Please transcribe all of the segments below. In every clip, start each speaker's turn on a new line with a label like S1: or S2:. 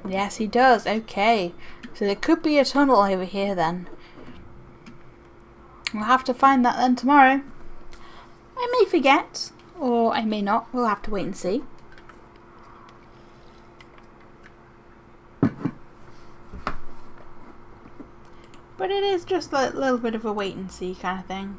S1: Yes, he does. Okay. So there could be a tunnel over here then. We'll have to find that then tomorrow. I may forget, or I may not. We'll have to wait and see. But it is just a little bit of a wait and see kind of thing.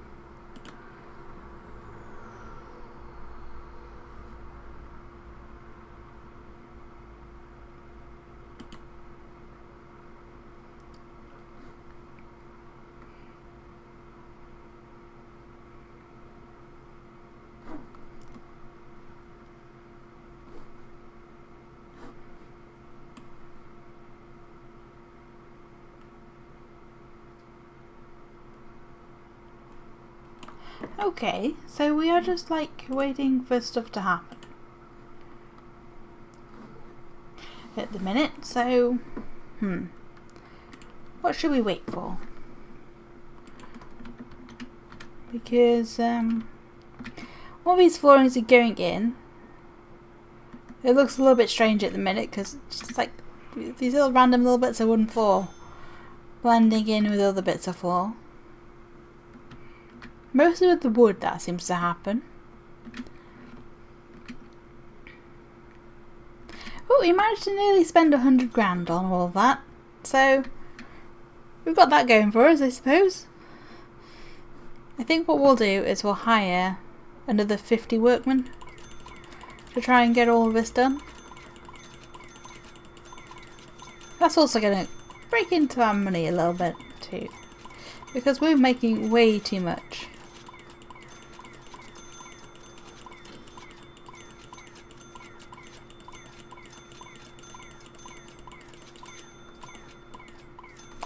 S1: Okay, so we are just like waiting for stuff to happen at the minute, so what should we wait for? Because all these floorings are going in. It looks a little bit strange at the minute because it's just like these little random little bits of wooden floor blending in with other bits of floor. Mostly with the wood that seems to happen. Oh, we managed to nearly spend 100 grand on all of that. So, we've got that going for us, I suppose. I think what we'll do is we'll hire another 50 workmen to try and get all of this done. That's also going to break into our money a little bit too. Because we're making way too much.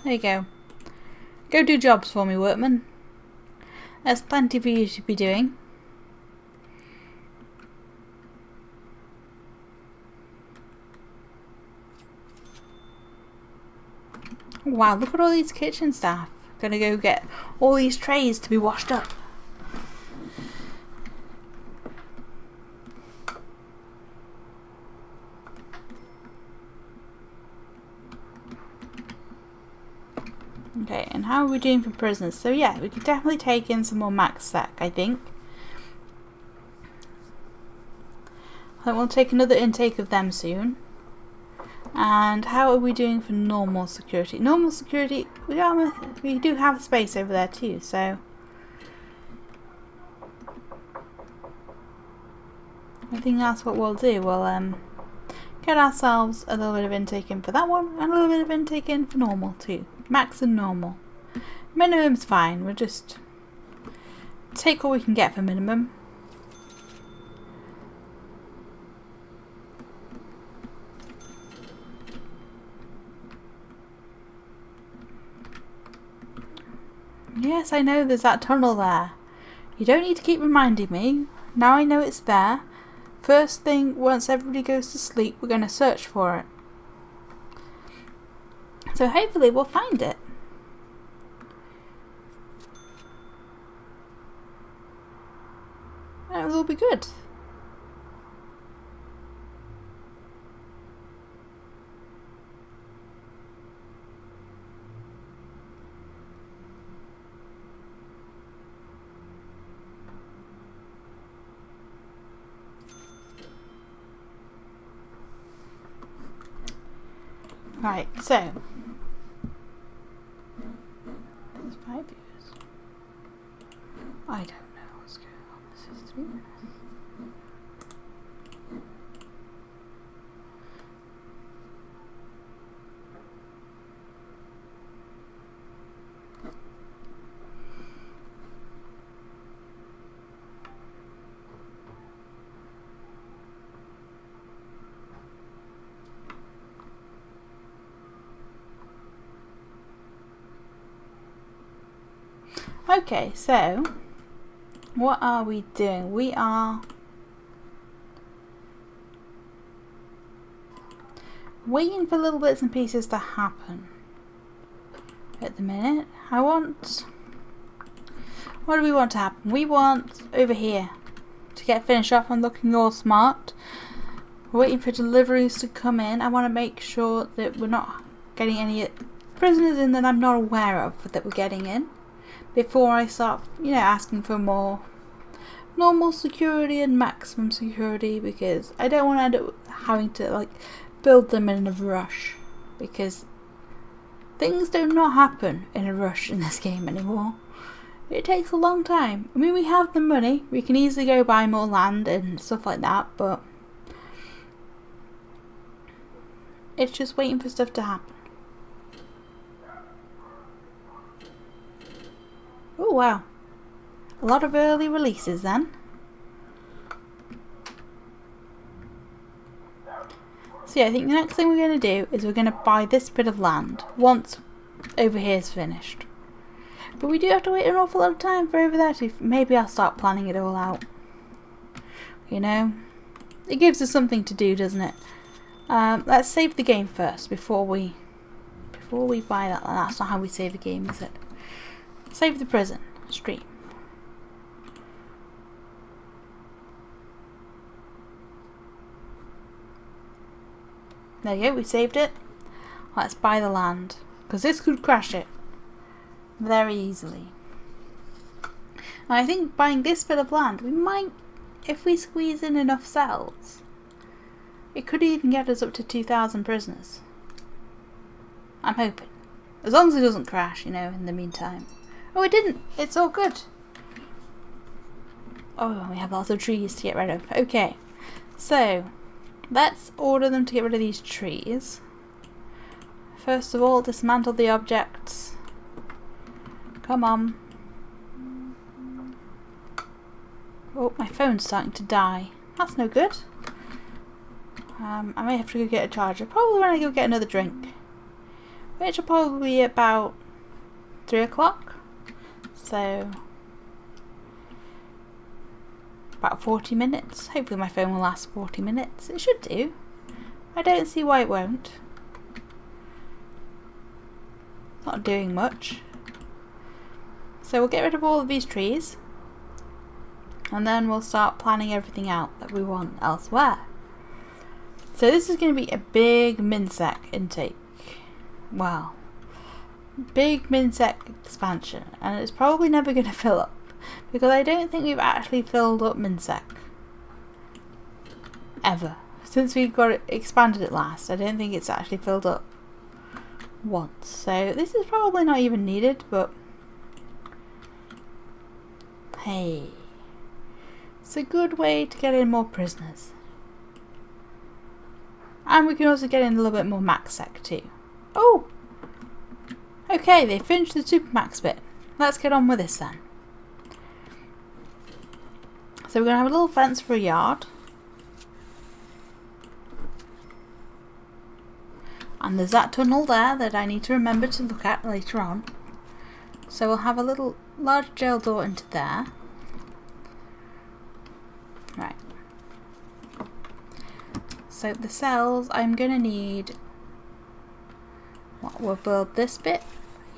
S1: There you go. Go do jobs for me, workmen. There's plenty for you to be doing. Wow, look at all these kitchen staff. Gonna go get all these trays to be washed up. Okay, and how are we doing for prisoners? So yeah, we could definitely take in some more max sec, I think. I think we'll take another intake of them soon. And how are we doing for normal security? Normal security, we do have space over there too, so I think that's what we'll do. We'll get ourselves a little bit of intake in for that one, and a little bit of intake in for normal too. Max and normal. Minimum's fine, we'll just take what we can get for minimum. Yes, I know there's that tunnel there. You don't need to keep reminding me. Now I know it's there. First thing, once everybody goes to sleep, we're going to search for it. So hopefully we'll find it. And it'll all be good. Right, so there's 5 views. I don't know what's going on. This is 3 minutes. Okay, so what are we doing? We are waiting for little bits and pieces to happen at the minute. What do we want to happen? We want over here to get finished off and looking all smart. We're waiting for deliveries to come in. I want to make sure that we're not getting any prisoners in that I'm not aware of that we're getting in before I start, you know, asking for more normal security and maximum security, because I don't want to end up having to like build them in a rush, because things do not happen in a rush in this game anymore. It takes a long time. I mean, we have the money, we can easily go buy more land and stuff like that, but it's just waiting for stuff to happen. Oh wow, a lot of early releases then. So yeah, I think the next thing we're going to do is we're going to buy this bit of land once over here is finished. But we do have to wait an awful lot of time for over there to, maybe I'll start planning it all out. You know, it gives us something to do, doesn't it? Let's save the game first before we buy that. That's not how we save a game, is it? Save the prison stream. There you go, we saved it. Let's buy the land, because this could crash it very easily. And I think buying this bit of land, we might, if we squeeze in enough cells, it could even get us up to 2,000 prisoners. I'm hoping. As long as it doesn't crash, you know, in the meantime. Oh, it didn't. It's all good. Oh, we have lots of trees to get rid of. Okay, so let's order them to get rid of these trees. First of all, dismantle the objects. Come on. Oh, my phone's starting to die. That's no good. I may have to go get a charger. Probably when I go get another drink. Which will probably be about 3 o'clock. So about 40 minutes. Hopefully my phone will last 40 minutes. It should do. I don't see why it won't. It's not doing much. So we'll get rid of all of these trees. And then we'll start planning everything out that we want elsewhere. So this is going to be a big minsec intake. Wow. Big minsec expansion. And it's probably never going to fill up. Because I don't think we've actually filled up minsec. Ever. Since we got it expanded it last. I don't think it's actually filled up once. So this is probably not even needed, but hey. It's a good way to get in more prisoners. And we can also get in a little bit more maxsec too. Oh! Okay, they finished the supermax bit. Let's get on with this then. So we're going to have a little fence for a yard. And there's that tunnel there that I need to remember to look at later on. So we'll have a little large jail door into there. Right. So the cells, I'm going to need, we'll build this bit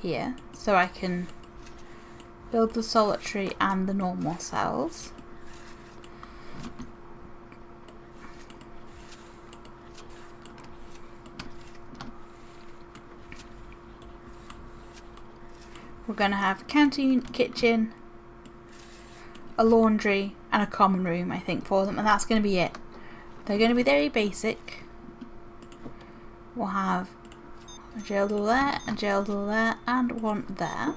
S1: here so I can build the solitary and the normal cells. We're going to have a canteen, kitchen, a laundry and a common room, I think, for them, and that's going to be it. They're going to be very basic. We'll have a jail door there, a jail door there, and one there.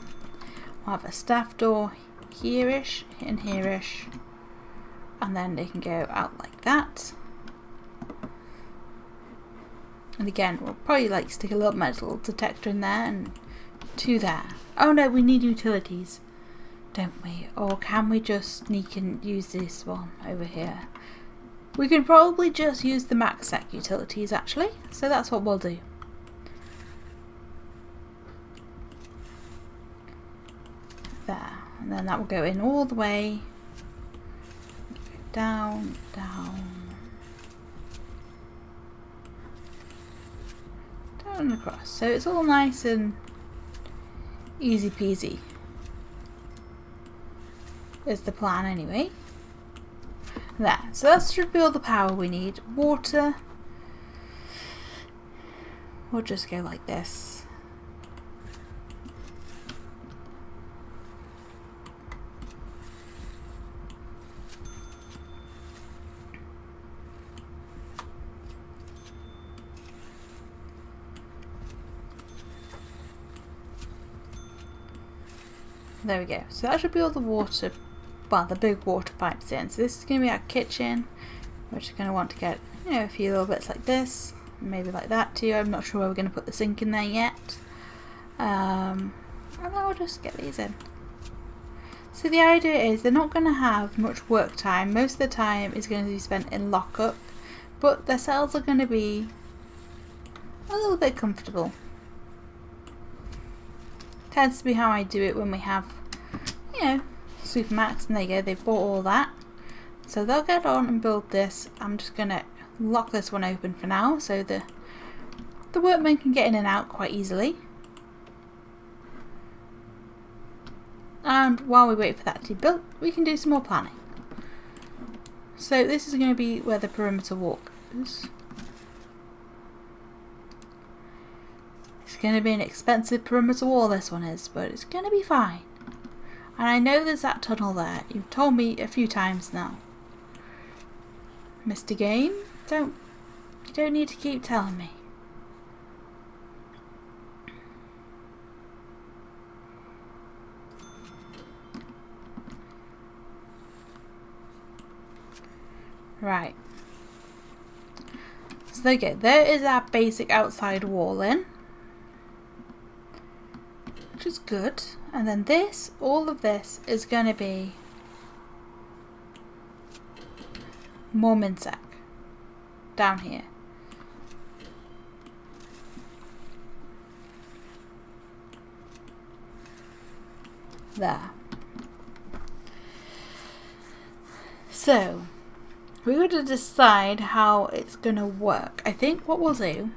S1: We'll have a staff door here-ish and here-ish, and then they can go out like that. And again, we'll probably like stick a little metal detector in there and 2 there. Oh no, we need utilities, don't we? Or can we just sneak and use this one over here? We can probably just use the maxsec utilities actually, so that's what we'll do. There, and then that will go in all the way, down, down, down and across. So it's all nice and easy peasy is the plan anyway. There. So that should be all the power we need. Water. We'll just go like this. There we go. So that should be all the water, well, the big water pipes in. So this is going to be our kitchen. We're just going to want to get, you know, a few little bits like this, maybe like that too. I'm not sure where we're going to put the sink in there yet. And then we'll just get these in. So the idea is they're not going to have much work time. Most of the time is going to be spent in lockup, but their cells are going to be a little bit comfortable. Tends to be how I do it when we have, you know, Supermax, and there you go, they bought all that. So they'll get on and build this. I'm just going to lock this one open for now so the workmen can get in and out quite easily. And while we wait for that to be built, we can do some more planning. So this is going to be where the perimeter wall goes. It's going to be an expensive perimeter wall, this one is, but it's going to be fine. And I know there's that tunnel there. You've told me a few times now. Mr. Game, you don't need to keep telling me. Right. So there you go. There is our basic outside wall in. Which is good. And then this, all of this is going to be more minsec down here. There. So we're going to decide how it's going to work. I think what we'll do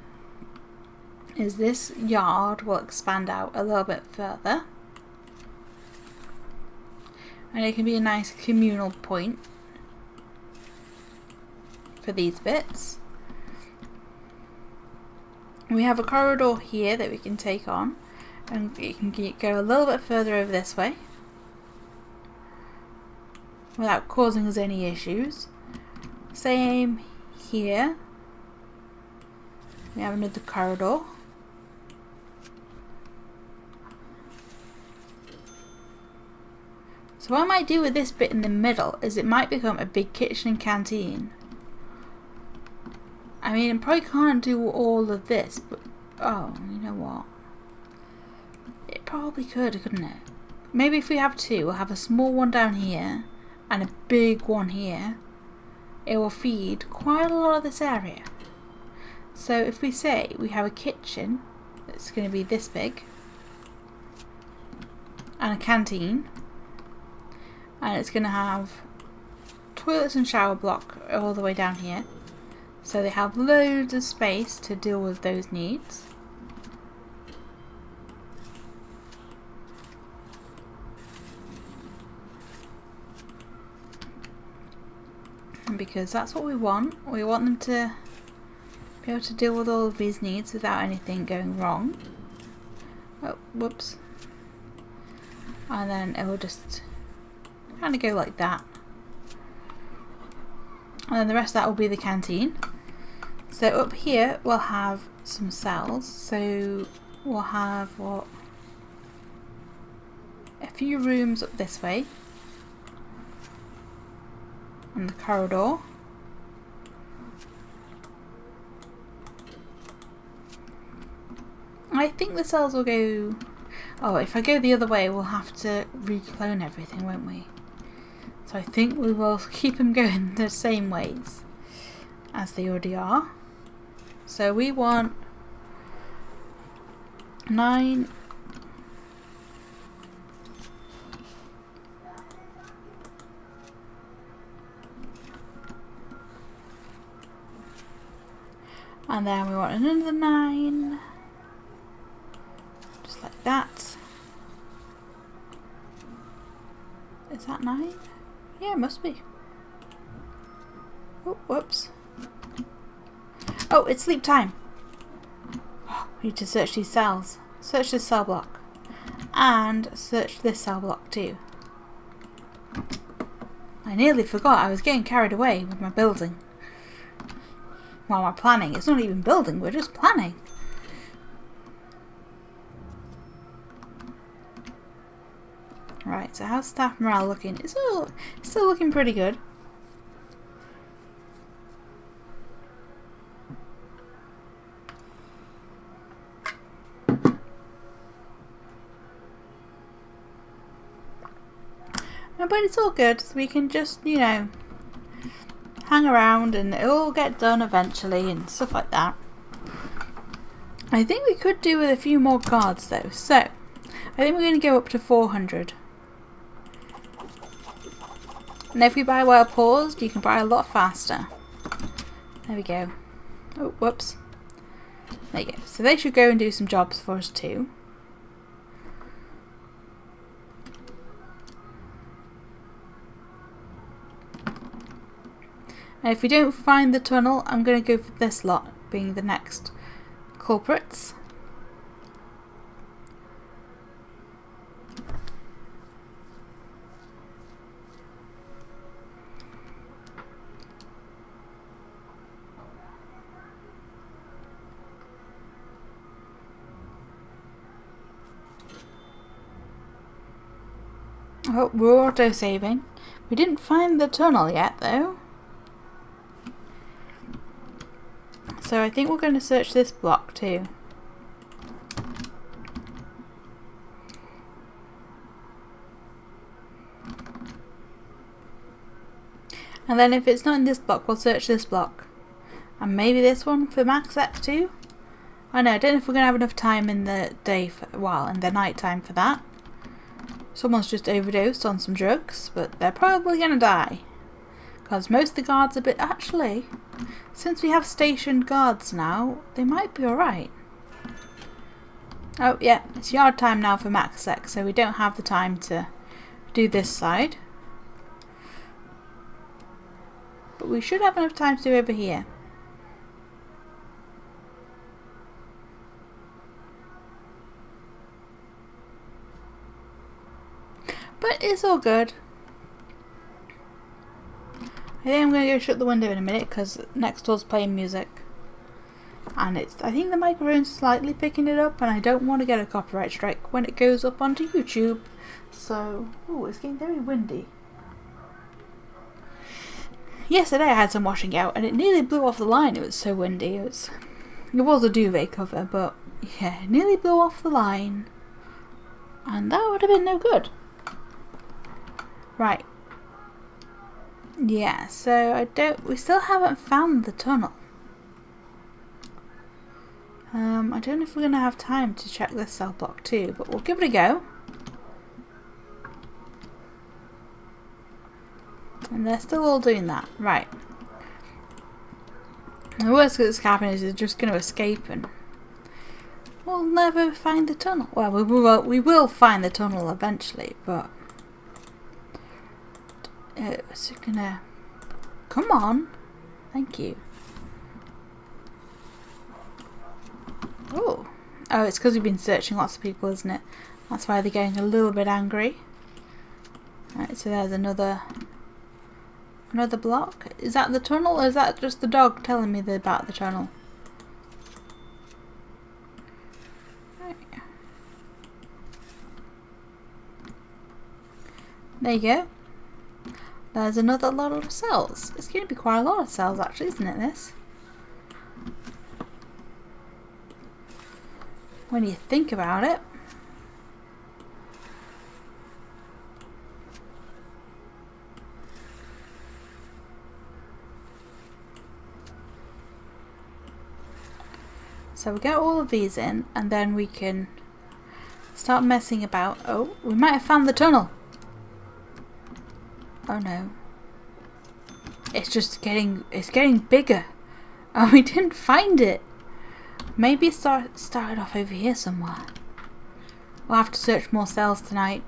S1: is this yard will expand out a little bit further. And it can be a nice communal point for these bits. We have a corridor here that we can take on, and you can go a little bit further over this way without causing us any issues. Same here. We have another corridor. So what I might do with this bit in the middle is it might become a big kitchen and canteen. I mean, I probably can't do all of this, but oh, you know what? It probably could, couldn't it? Maybe if we have two, we'll have a small one down here and a big one here. It will feed quite a lot of this area. So if we say we have a kitchen that's going to be this big and a canteen, and it's going to have toilets and shower block all the way down here, so they have loads of space to deal with those needs. And because that's what we want them to be able to deal with all of these needs without anything going wrong. Oh, whoops. And then it will just kind of go like that. And then the rest of that will be the canteen. So up here we'll have some cells. So we'll have what? A few rooms up this way. And the corridor. I think the cells will go... Oh, if I go the other way we'll have to reclone everything, won't we? So I think we will keep them going the same ways as they already are. So we want 9... And then we want another 9. Just like that. Is that 9? Yeah, it must be. Oh, whoops. Oh, it's sleep time. Oh, we need to search these cells. Search this cell block. And search this cell block too. I nearly forgot. I was getting carried away with my building. Well, my planning. It's not even building, we're just planning. Right, so how's staff morale looking? It's still looking pretty good. But it's all good, so we can just, you know, hang around and it'll all get done eventually and stuff like that. I think we could do with a few more guards though, so I think we're going to go up to 400. And if we buy well paused, you can buy a lot faster. There we go. Oh, whoops. There you go. So they should go and do some jobs for us too. And if we don't find the tunnel, I'm going to go for this lot being the next culprits. Oh, we're auto-saving. We didn't find the tunnel yet though. So I think we're going to search this block too. And then if it's not in this block, we'll search this block. And maybe this one for max X too? I know, I don't know if we're going to have enough time in the day, in the night time for that. Someone's just overdosed on some drugs, but they're probably going to die. Because most of the guards are actually, since we have stationed guards now, they might be alright. Oh yeah, it's yard time now for max X, so we don't have the time to do this side. But we should have enough time to do over here. But it's all good. I think I'm going to go shut the window in a minute because next door's playing music. And I think the microphone's slightly picking it up and I don't want to get a copyright strike when it goes up onto YouTube. So, ooh, it's getting very windy. Yesterday I had some washing out and it nearly blew off the line. It was so windy. It was a duvet cover, but yeah, it nearly blew off the line. And that would have been no good. Right. Yeah, so we still haven't found the tunnel. I don't know if we're going to have time to check this cell block too, but we'll give it a go. And they're still all doing that. Right. The worst that's happening is they're just going to escape and we'll never find the tunnel. Well, we will find the tunnel eventually, but it's gonna... Come on. Thank you. Oh, it's because we've been searching lots of people, isn't it? That's why they're getting a little bit angry. Right, so there's another block. Is that the tunnel, or is that just the dog telling me about the tunnel? Right. There you go. There's another lot of cells. It's going to be quite a lot of cells actually, isn't it, this? When you think about it. So we'll get all of these in and then we can start messing about. Oh, we might have found the tunnel. Oh no. It's getting bigger. Oh, we didn't find it. Maybe it started off over here somewhere. We'll have to search more cells tonight.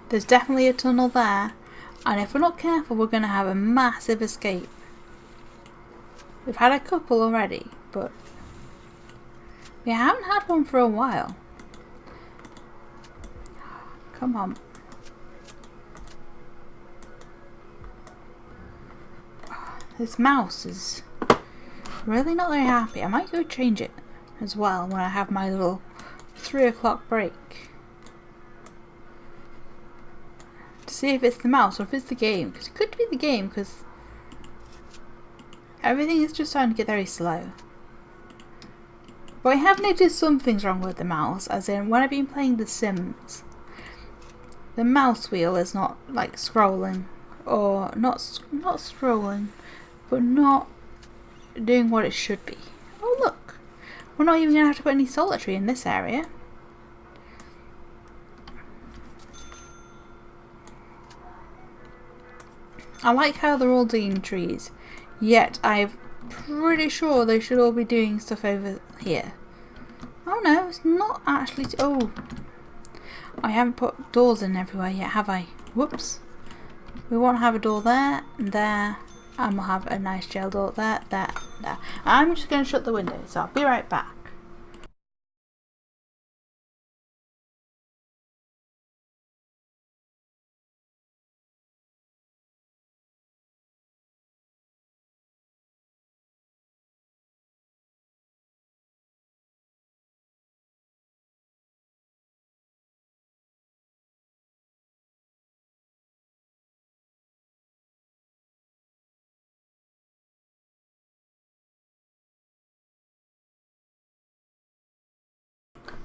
S1: There's definitely a tunnel there, and if we're not careful we're going to have a massive escape. We've had a couple already, but we haven't had one for a while. Come on. This mouse is really not very happy. I might go change it as well when I have my little 3 o'clock break. To see if it's the mouse or if it's the game. Because it could be the game, because everything is just starting to get very slow. But I have noticed some things wrong with the mouse, as in when I've been playing The Sims, the mouse wheel is not like scrolling, or not scrolling, but not doing what it should be. Oh look, we're not even going to have to put any solitary in this area. I like how they're all doing trees, yet I'm pretty sure they should all be doing stuff over here. Oh no, it's not actually. Oh, I haven't put doors in everywhere yet, have I? Whoops. We want to have a door there and there, and we'll have a nice gel door there, there, there. I'm just going to shut the window, so I'll be right back.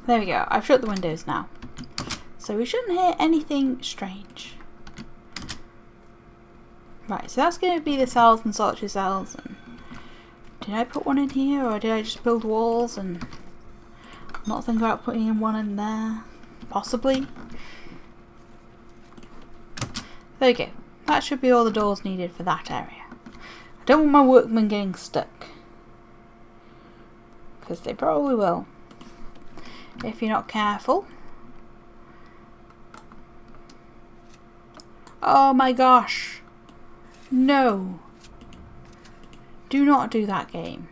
S1: There we go, I've shut the windows now. So we shouldn't hear anything strange. Right, so that's going to be the cells and solitary cells. And did I put one in here, or did I just build walls and not think about putting in one in there? Possibly. There we go. That should be all the doors needed for that area. I don't want my workmen getting stuck, because they probably will if you're not careful. Oh my gosh. No. Do not do that game.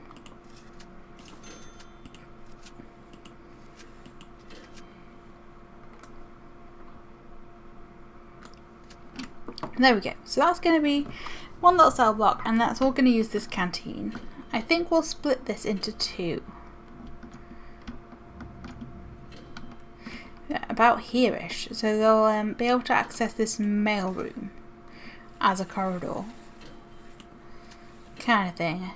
S1: There we go. So that's going to be one little cell block, and that's all going to use this canteen. I think we'll split this into 2. About here-ish. So they'll be able to access this mail room as a corridor. Kind of thing.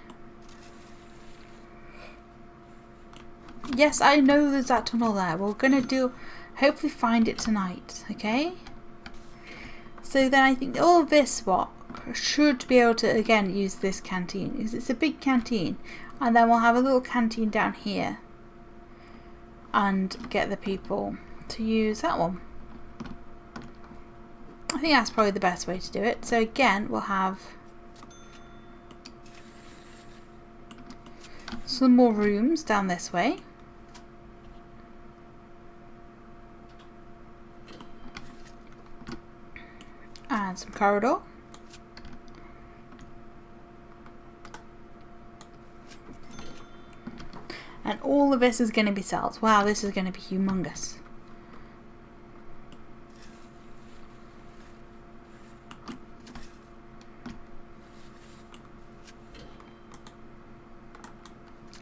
S1: Yes, I know there's that tunnel there. We're going to hopefully find it tonight, okay? So then I think all of this block should be able to again use this canteen, because it's a big canteen, and then we'll have a little canteen down here and get the people to use that one. I think that's probably the best way to do it. So again, we'll have some more rooms down this way. And some corridor. And all of this is going to be cells. Wow, this is going to be humongous.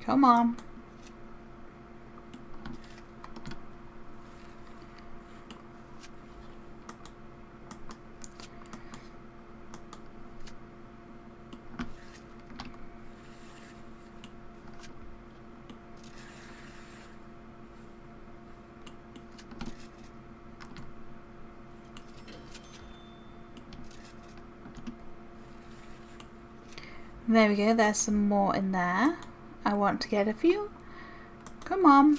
S1: Come on. There we go, there's some more in there. I want to get a few. Come on.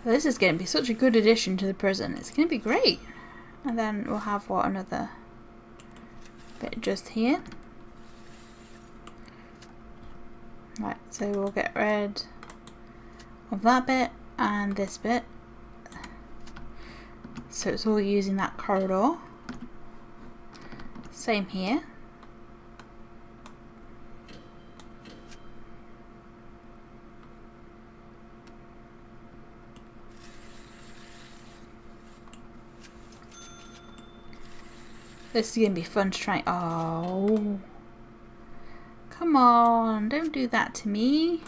S1: This is going to be such a good addition to the prison. It's going to be great. And then we'll have another bit just here. Right, so we'll get rid of that bit and this bit. So it's all using that corridor. Same here. This is going to be fun to try. Oh. Come on, don't do that to me.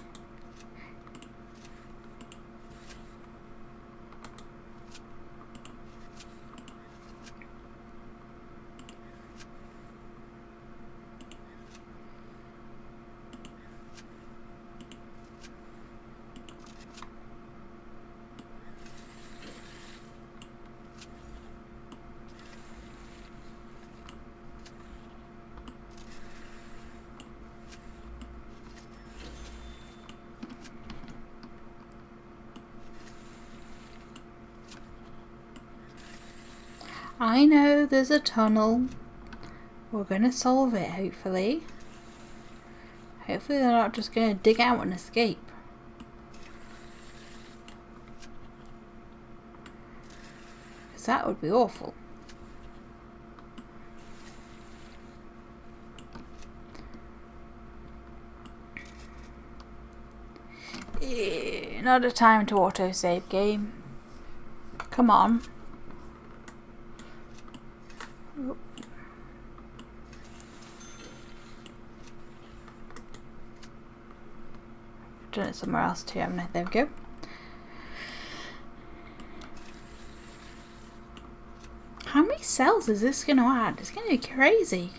S1: I know there's a tunnel. We're going to solve it, hopefully. Hopefully they're not just going to dig out and escape. Because that would be awful. Not a time to autosave, game. Come on. Done it somewhere else too, haven't I? There we go. How many cells is this going to add? It's going to be crazy.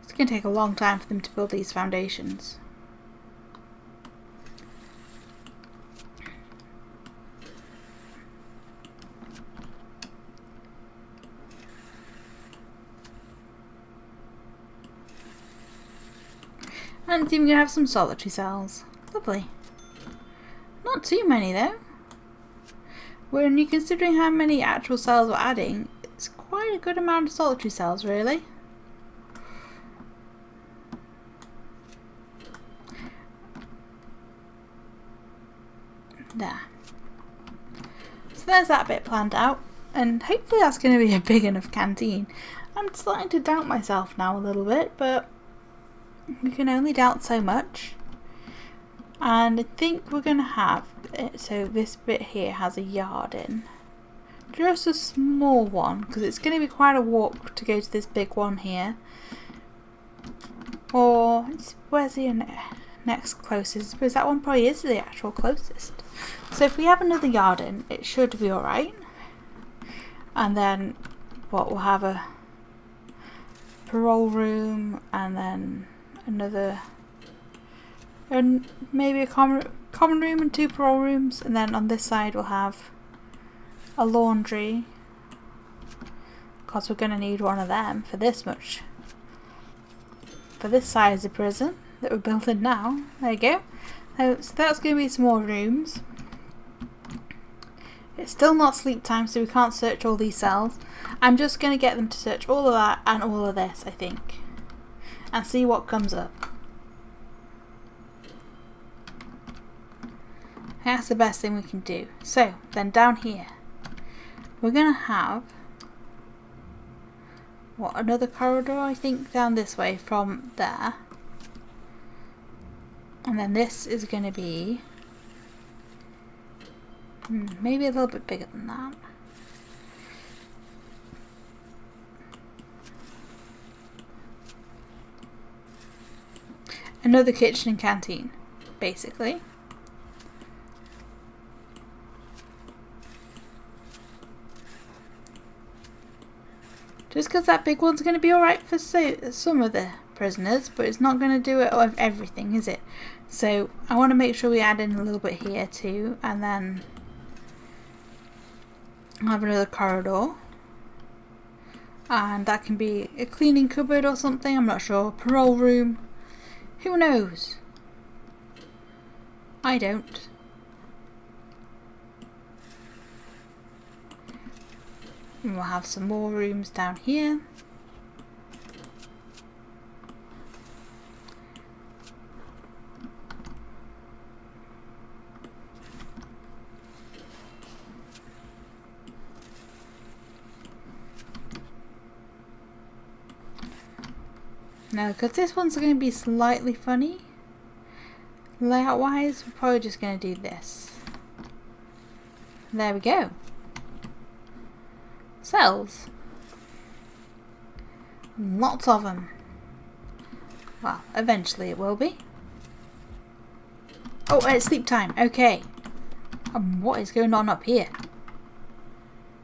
S1: It's going to take a long time for them to build these foundations. And it's even going to have some solitary cells. Lovely. Not too many though. When you're considering how many actual cells we're adding, it's quite a good amount of solitary cells really. There. So there's that bit planned out. And hopefully that's going to be a big enough canteen. I'm starting to doubt myself now a little bit, but we can only doubt so much. And I think we're going to have it, so this bit here has a yard in. Just a small one, because it's going to be quite a walk to go to this big one here. Or, where's the next closest? I suppose that one probably is the actual closest. So if we have another yard in, it should be alright. And then, we'll have a parole room, and then another, and maybe a common room and 2 parole rooms, and then on this side we'll have a laundry, because we're going to need one of them for this much, for this size of prison that we're building now. There you go. So that's going to be some more rooms. It's still not sleep time, so we can't search all these cells. I'm just going to get them to search all of that and all of this, I think, and see what comes up. That's the best thing we can do. So then down here we're going to have another corridor, I think, down this way from there, and then this is going to be maybe a little bit bigger than that. Another kitchen and canteen, basically. Just because that big one's going to be alright for some of the prisoners, but it's not going to do it of everything, is it? So I want to make sure we add in a little bit here too, and then I'll have another corridor. And that can be a cleaning cupboard or something, I'm not sure. Parole room. Who knows? I don't. And we'll have some more rooms down here. Now, because this one's going to be slightly funny, layout wise, we're probably just going to do this. There we go. Cells. Lots of them. Well, eventually it will be. Oh, it's sleep time. Okay. What is going on up here?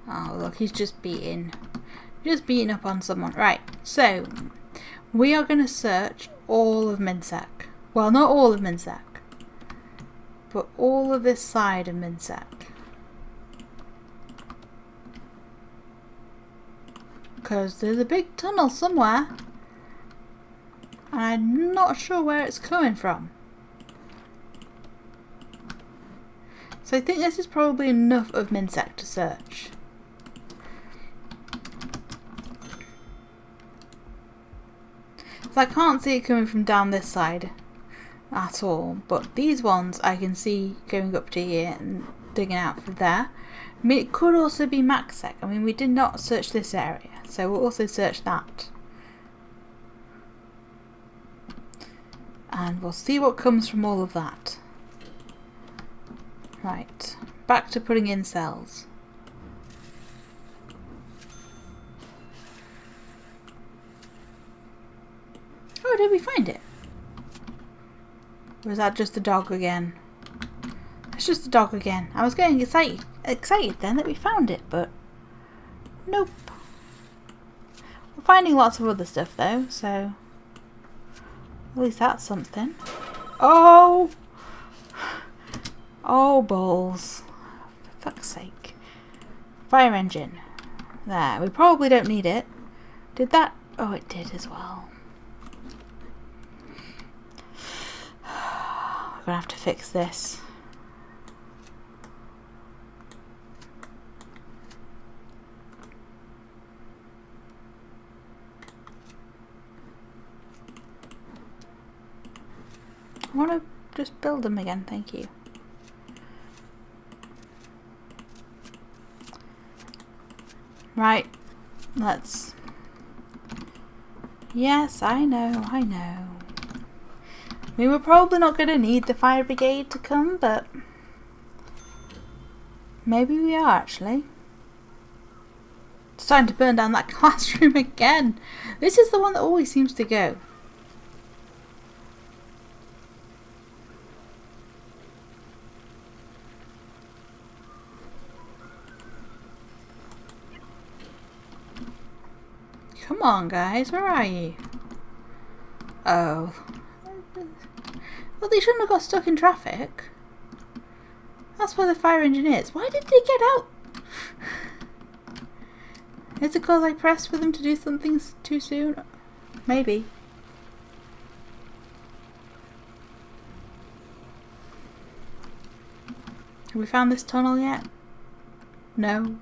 S1: Oh, look, he's just beating up on someone. Right, so we are going to search all of Minsec. Well, not all of Minsec, but all of this side of Minsec. Because there's a big tunnel somewhere, and I'm not sure where it's coming from. So I think this is probably enough of Minsec to search. So I can't see it coming from down this side at all, but these ones I can see going up to here and digging out from there. I mean, it could also be MaxSec. I mean, we did not search this area, so we'll also search that. And we'll see what comes from all of that. Right, back to putting in cells. Oh, did we find it? Or is that just the dog again? It's just the dog again. I was getting excited then that we found it, but nope. We're finding lots of other stuff though, so at least that's something. Oh! Oh, balls. For fuck's sake. Fire engine. There, we probably don't need it. Did that? Oh, it did as well. We're gonna have to fix this. I want to just build them again, thank you. Right, let's... Yes, I know. I mean, we're probably not going to need the fire brigade to come, but maybe we are actually. It's time to burn down that classroom again. This is the one that always seems to go. Come on, guys, where are you? Oh. Well, they shouldn't have got stuck in traffic. That's where the fire engine is. Why did they get out? Is it because I pressed for them to do something too soon? Maybe. Have we found this tunnel yet? No.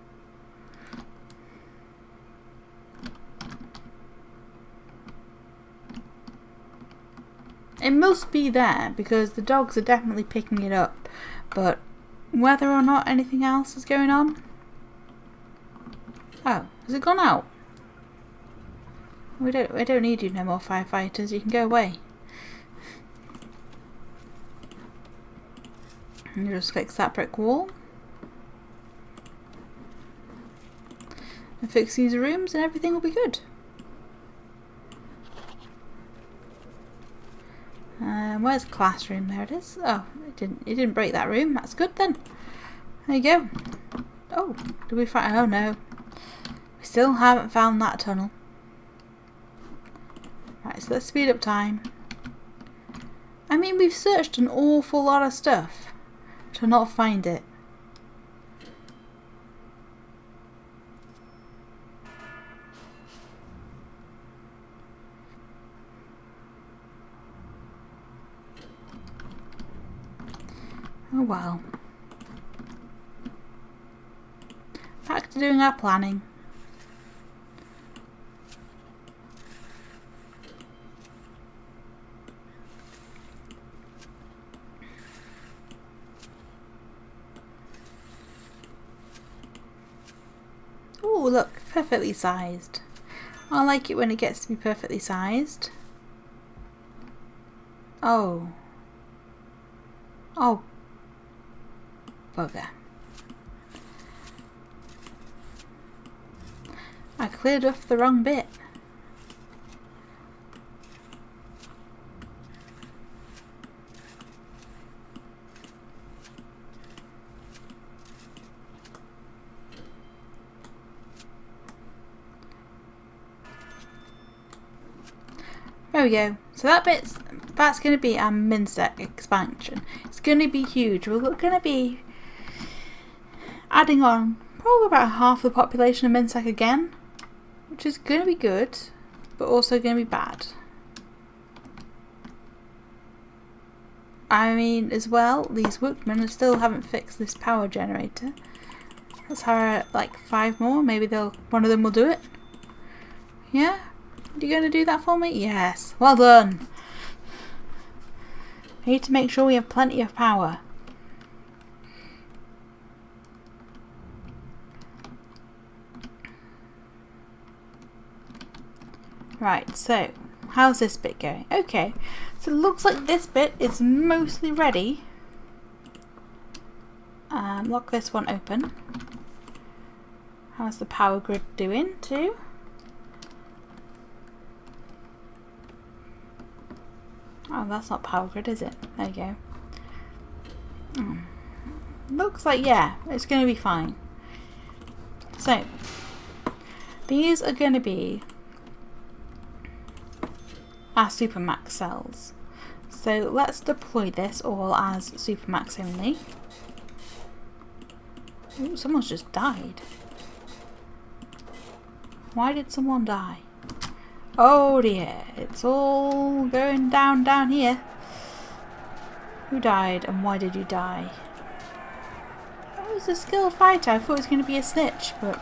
S1: It must be there because the dogs are definitely picking it up, but whether or not anything else is going on? Oh, has it gone out? We don't need you no more, firefighters. You can go away. And just fix that brick wall. And fix these rooms and everything will be good. Where's the classroom? There it is. Oh, it didn't break that room. That's good then. There you go. Oh, did we find? Oh no, we still haven't found that tunnel. Right, so let's speed up time. I mean, we've searched an awful lot of stuff to not find it. Oh well. Back to doing our planning. Oh, look, perfectly sized. I like it when it gets to be perfectly sized. Oh. Oh. Bugger. I cleared off the wrong bit. There we go. So that's going to be our Minset expansion. It's going to be huge. We're going to be adding on probably about half the population of Minset again, which is going to be good, but also going to be bad. I mean, as well, these workmen still haven't fixed this power generator. Let's hire like 5 more. Maybe one of them will do it. Yeah? You going to do that for me? Yes. Well done. I need to make sure we have plenty of power. Right, so how's this bit going? Okay, so it looks like this bit is mostly ready. Lock this one open. How's the power grid doing too? Oh, that's not power grid, is it? There you go. Looks like, yeah, it's going to be fine. So, these are going to be our Supermax cells. So let's deploy this all as Supermax only. Ooh, someone's just died. Why did someone die? Oh dear, it's all going down here. Who died and why did you die? That was a skilled fighter. I thought it was going to be a snitch, but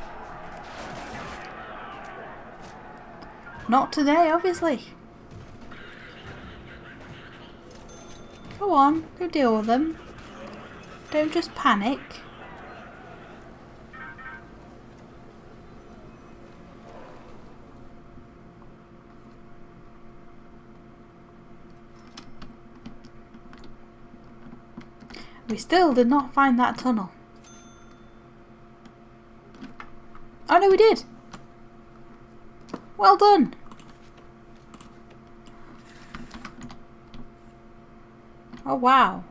S1: not today, obviously. Go on, go deal with them. Don't just panic. We still did not find that tunnel. Oh no, we did! Well done! Oh wow.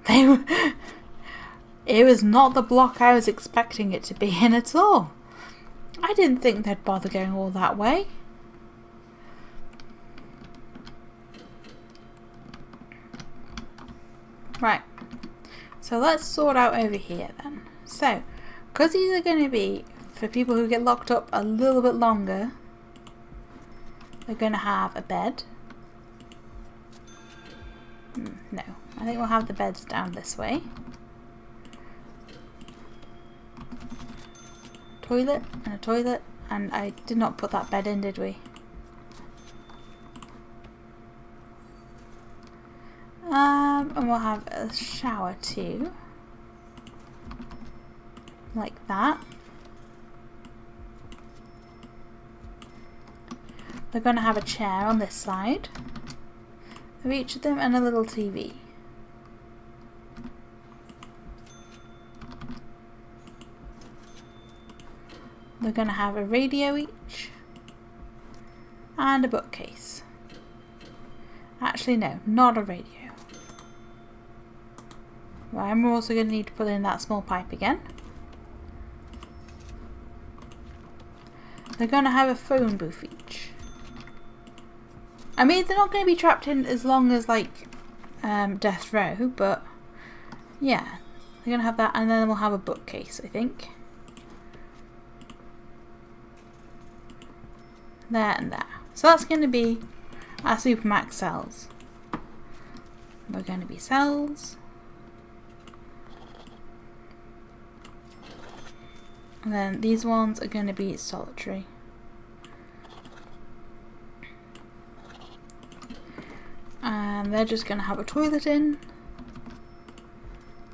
S1: It was not the block I was expecting it to be in at all. I didn't think they'd bother going all that way. Right, so let's sort out over here then. So, because these are going to be for people who get locked up a little bit longer, they're going to have a bed. No, I think we'll have the beds down this way. Toilet and a toilet, and I did not put that bed in, did we? And we'll have a shower too. Like that. They're going to have a chair on this side of each of them and a little TV. They're going to have a radio each and a bookcase. Actually no, not a radio. Right, and we're also going to need to put in that small pipe again. They're going to have a phone booth each. I mean, they're not going to be trapped in as long as like death row, but yeah, they're going to have that, and then we'll have a bookcase, I think. There and there. So that's going to be our Supermax cells. We're going to be cells. And then these ones are going to be solitary. And they're just going to have a toilet in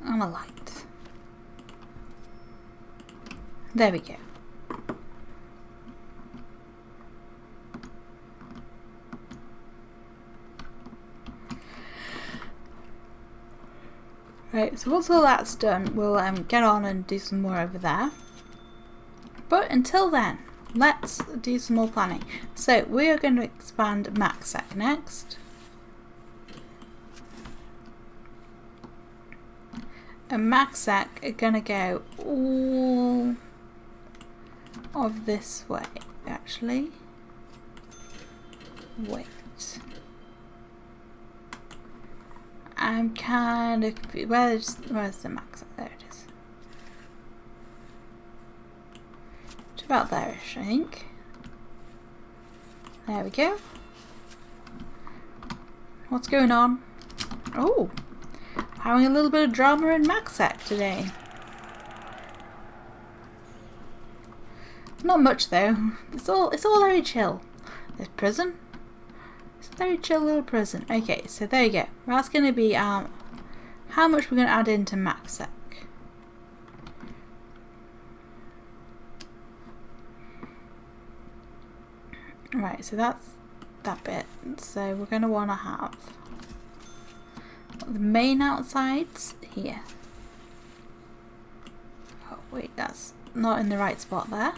S1: and a light. There we go. Right, so once all that's done, we'll get on and do some more over there. But until then, let's do some more planning. So we are going to expand MaxSec next. And MaxSec are going to go all of this way, actually. Wait. I'm kind of confused. Where's the MaxSec? There it is. It's about there-ish, I think. There we go. What's going on? Oh! Having a little bit of drama in MaxSec today. Not much though. It's all very chill. There's prison. It's a very chill little prison. Okay, so there you go. That's going to be how much we're going to add into MaxSec. Right, so that's that bit. So we're going to want to have the main outsides here. Oh wait, that's not in the right spot there.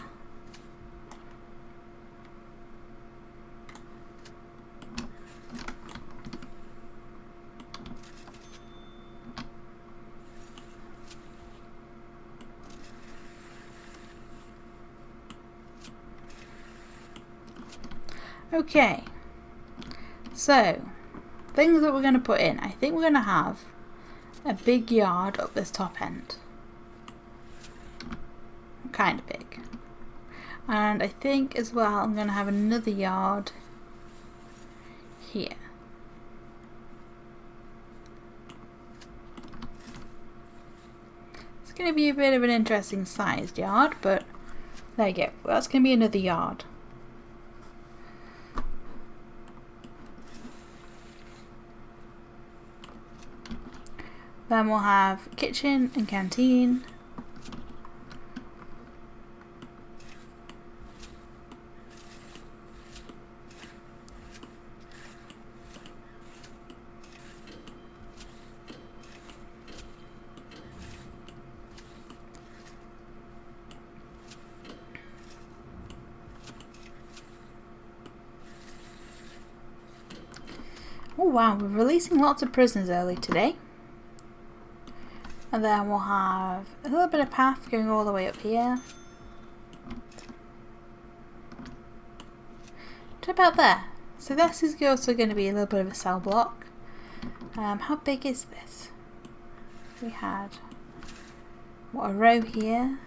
S1: Okay, so things that we're going to put in. I think we're going to have a big yard up this top end. Kind of big. And I think as well I'm going to have another yard here. It's going to be a bit of an interesting sized yard, but there you go. That's going to be another yard. Then we'll have kitchen and canteen. Oh wow, we're releasing lots of prisoners early today. And then we'll have a little bit of path going all the way up here. To about there. So this is also going to be a little bit of a cell block. How big is this? We had a row here,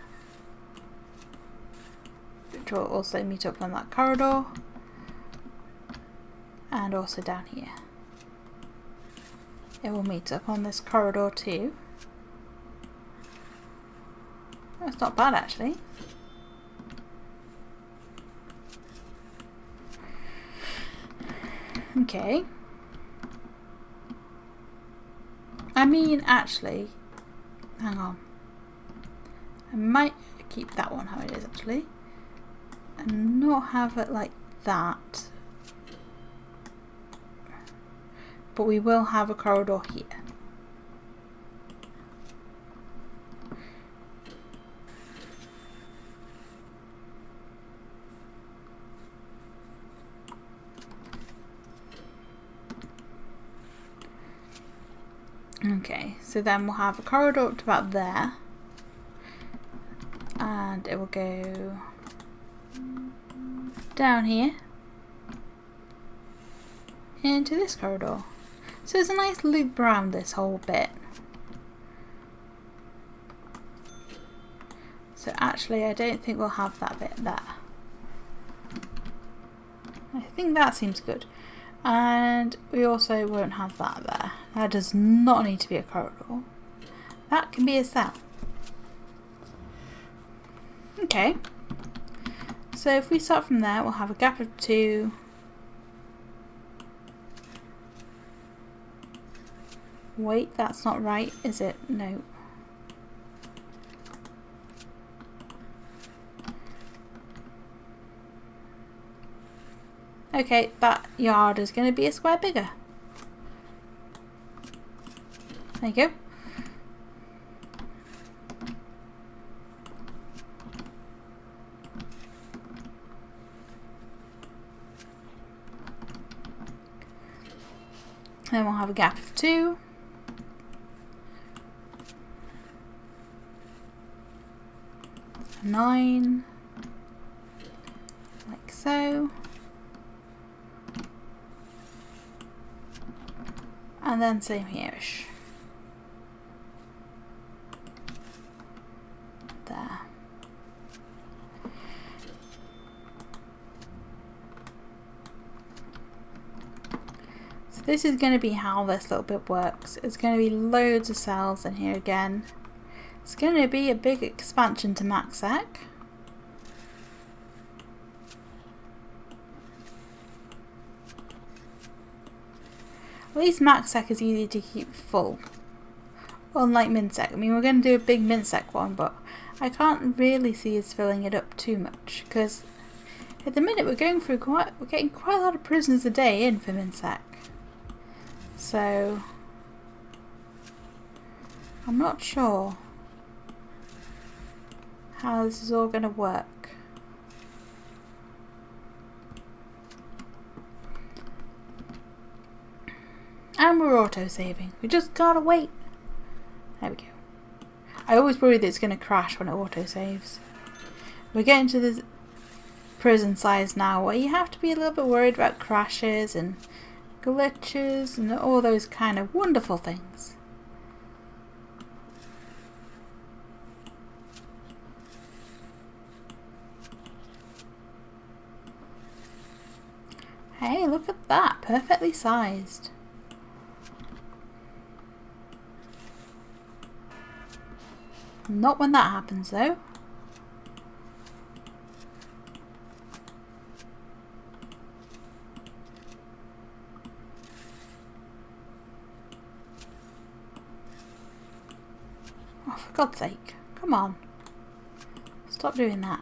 S1: which will also meet up on that corridor, and also down here. It will meet up on this corridor too. That's not bad actually. Okay. I mean, actually, hang on. I might keep that one how it is actually, and not have it like that. But we will have a corridor here. Okay, so then we'll have a corridor up to about there, and it will go down here into this corridor. So there's a nice loop around this whole bit. So actually I don't think we'll have that bit there. I think that seems good. And we also won't have that there. That does not need to be a corridor. That can be a cell. Okay. So if we start from there, we'll have a gap of 2. Wait, that's not right, is it? No. Okay, that yard is going to be a square bigger. There you go. Then we'll have a gap of 2. A 9. Like so. And then same here-ish. There. So this is going to be how this little bit works. It's going to be loads of cells in here again. It's going to be a big expansion to MaxSec. At least MaxSec is easy to keep full. Unlike MinSec. I mean, we're going to do a big MinSec one, but I can't really see us filling it up too much because at the minute we're getting quite a lot of prisoners a day in for MinSec. So I'm not sure how this is all going to work. And we're auto-saving. We just gotta wait. There we go. I always worry that it's going to crash when it auto-saves. We're getting to this prison size now where you have to be a little bit worried about crashes and glitches and all those kind of wonderful things. Hey, look at that. Perfectly sized. Not when that happens though. Oh, for God's sake. Come on. Stop doing that.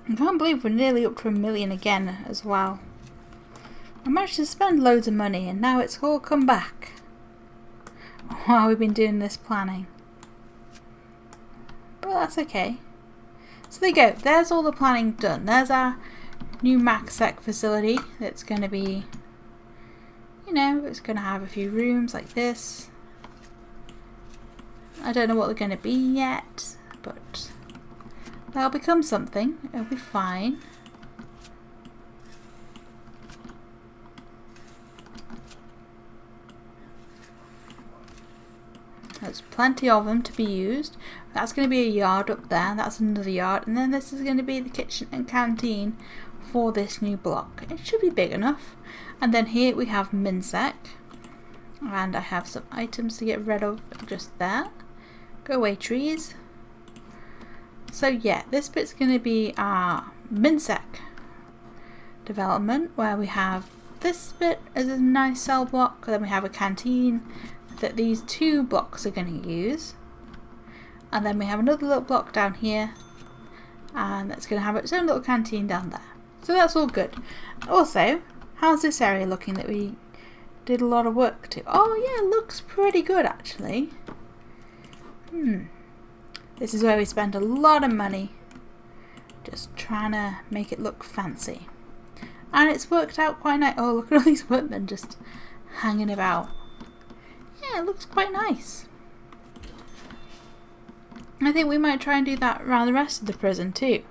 S1: I can't believe we're nearly up to 1 million again as well. I managed to spend loads of money and now it's all come back while we've been doing this planning. But that's okay. So there you go. There's all the planning done. There's our new MaxSec facility that's going to be, you know, it's going to have a few rooms like this. I don't know what they're going to be yet, but they'll become something. It'll be fine. There's plenty of them to be used. That's going to be a yard up there. That's another yard. And then this is going to be the kitchen and canteen for this new block. It should be big enough. And then here we have MinSec. And I have some items to get rid of just there. Go away, trees. So yeah, this bit's going to be our MinSec development where we have this bit as a nice cell block. Then we have a canteen that these 2 blocks are going to use. And then we have another little block down here. And that's going to have its own little canteen down there. So that's all good. Also, how's this area looking that we did a lot of work to? Oh yeah, it looks pretty good actually. This is where we spent a lot of money just trying to make it look fancy. And it's worked out quite nice. Oh, look at all these workmen just hanging about. Yeah, it looks quite nice. I think we might try and do that around the rest of the prison too.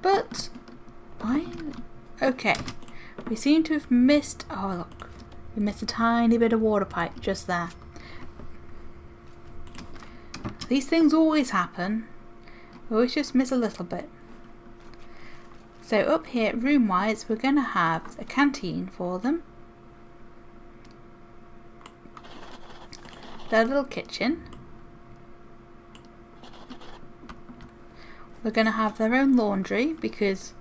S1: But, why? Okay. We seem to have missed, oh look, we missed a tiny bit of water pipe just there. These things always happen. We always just miss a little bit. So up here, room-wise, we're going to have a canteen for them. Their little kitchen. We're going to have their own laundry because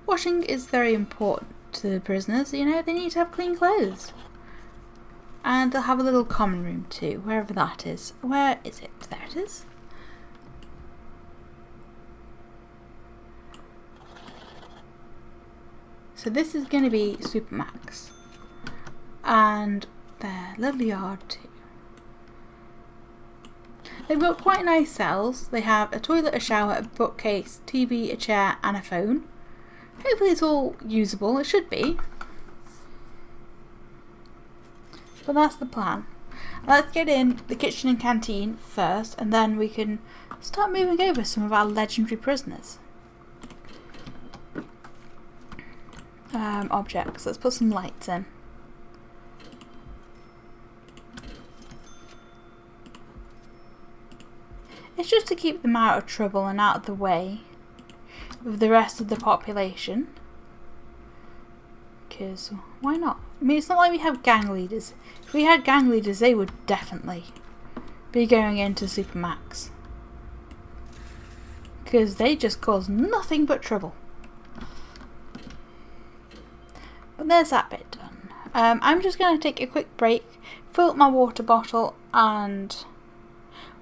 S1: washing is very important to the prisoners. You know, they need to have clean clothes. And they'll have a little common room too, wherever that is. Where is it? There it is. So this is going to be Supermax. And their little yard too. They've got quite nice cells. They have a toilet, a shower, a bookcase, TV, a chair and a phone. Hopefully it's all usable. It should be. But that's the plan. Let's get in the kitchen and canteen first, and then we can start moving over some of our legendary prisoners. Objects. Let's put some lights in. It's just to keep them out of trouble and out of the way of the rest of the population. Because why not? I mean, it's not like we have gang leaders. If we had gang leaders, they would definitely be going into Supermax. Because they just cause nothing but trouble. But there's that bit done. I'm just going to take a quick break, fill up my water bottle, and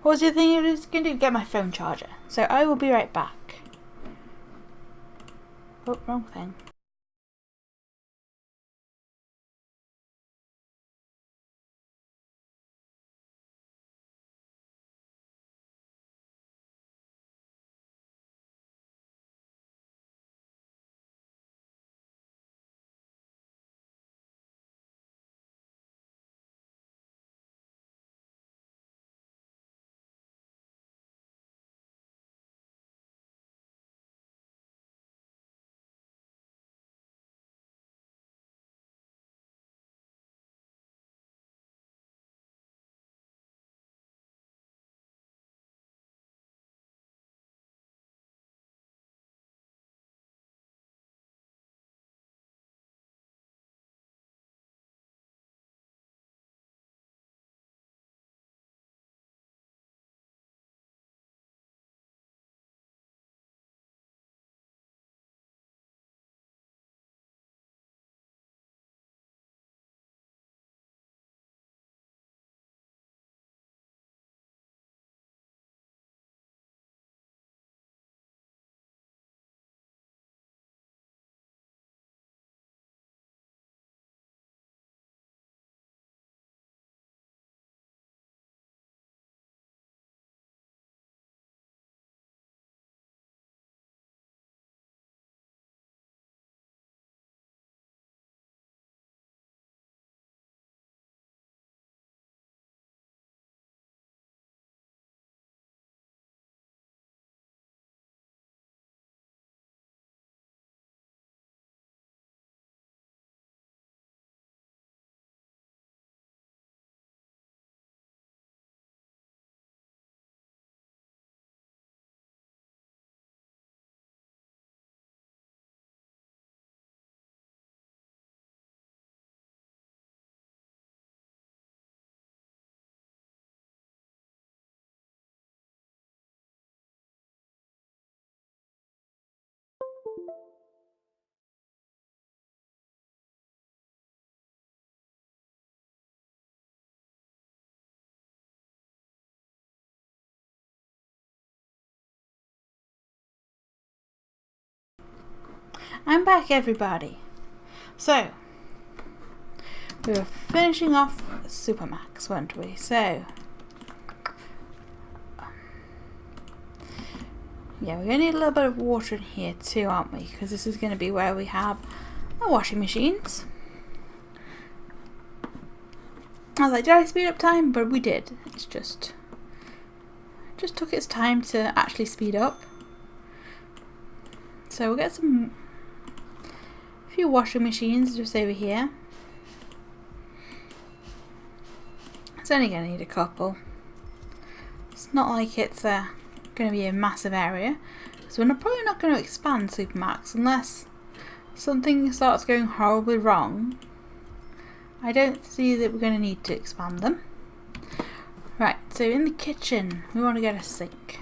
S1: what was the other thing I was going to do? Get my phone charger. So I will be right back. Oh, wrong thing. I'm back, everybody. So, we were finishing off Supermax, weren't we? So, yeah, we're going to need a little bit of water in here too, aren't we? Because this is going to be where we have our washing machines. I was like, did I speed up time? But we did. It's just took its time to actually speed up. So we'll get a few washing machines just over here. It's only going to need a couple. It's not like it's going to be a massive area. So we're probably not going to expand Supermax unless something starts going horribly wrong. I don't see that we're going to need to expand them. Right, so in the kitchen we want to get a sink.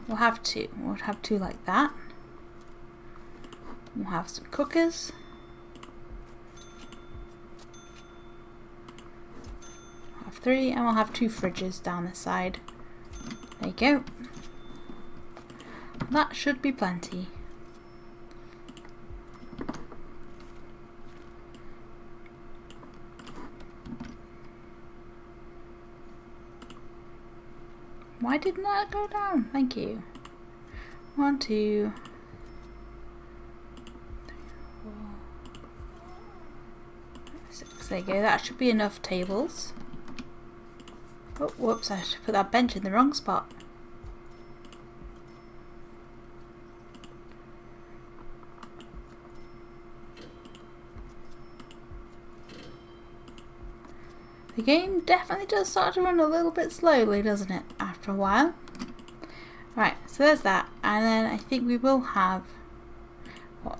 S1: We'll have two. We'll have two like that. We'll have some cookers. We'll have 3, and we'll have 2 fridges down this side. There you go. That should be plenty. Why didn't that go down? Thank you. 1, 2, 3, 4, 6. There you go. That should be enough tables. Oh, whoops! I should put that bench in the wrong spot. The game definitely does start to run a little bit slowly, doesn't it, after a while? Right, so there's that. And then I think we will have,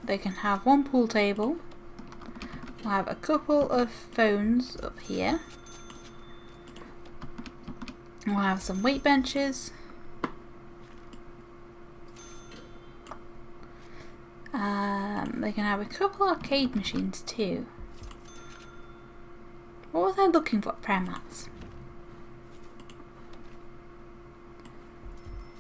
S1: they can have 1 pool table. We'll have a couple of phones up here. We'll have some weight benches. They can have a couple arcade machines too. What was I looking for? Prayer mats.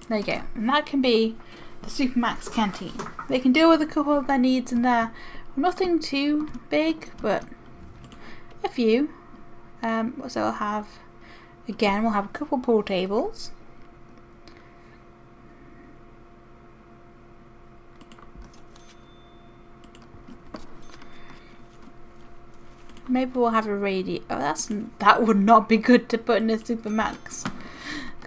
S1: There you go. And that can be the Supermax canteen. They can deal with a couple of their needs in there. Nothing too big, but a few. So we'll have, again, we'll have a couple pool tables. Maybe we'll have a radio. Oh, that would not be good to put in a Supermax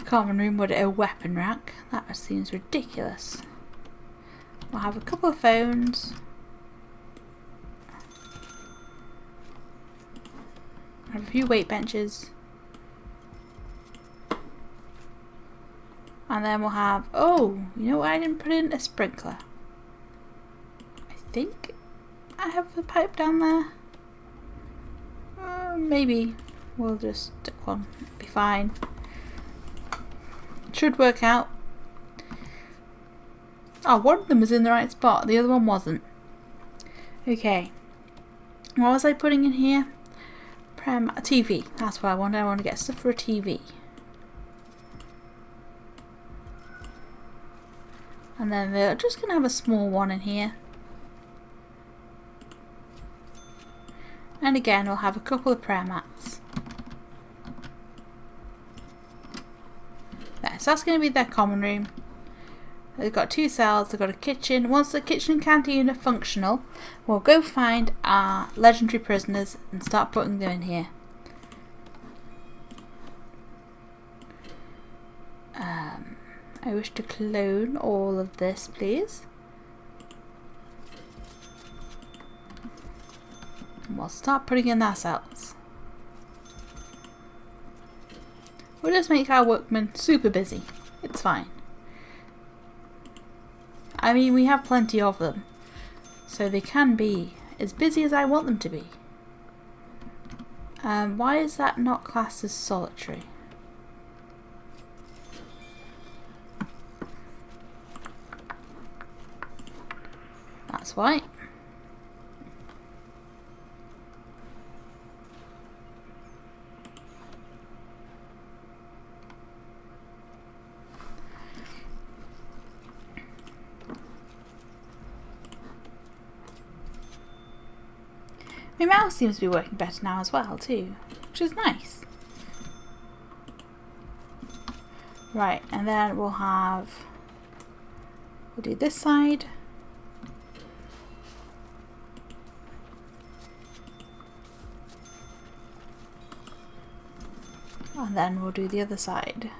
S1: common room, would it? A weapon rack. That seems ridiculous. We'll have a couple of phones. Have a few weight benches. And then we'll have, oh, you know what? I didn't put in a sprinkler. I think I have the pipe down there. Maybe we'll just stick one. Be fine. Should work out. Oh, one of them was in the right spot. The other one wasn't. Okay. What was I putting in here? TV. That's what I wanted. I want to get stuff for a TV. And then they're just going to have a small one in here. And again, we'll have a couple of prayer mats. There, so that's going to be their common room. They've got 2 cells, they've got a kitchen. Once the kitchen and canteen are functional, we'll go find our legendary prisoners and start putting them in here. I wish to clone all of this, please. And we'll start putting in our cells. We'll just make our workmen super busy. It's fine. I mean, we have plenty of them, so they can be as busy as I want them to be. Why is that not classed as solitary? That's why. My mouse seems to be working better now as well too, which is nice. Right, and then we'll do this side. And then we'll do the other side.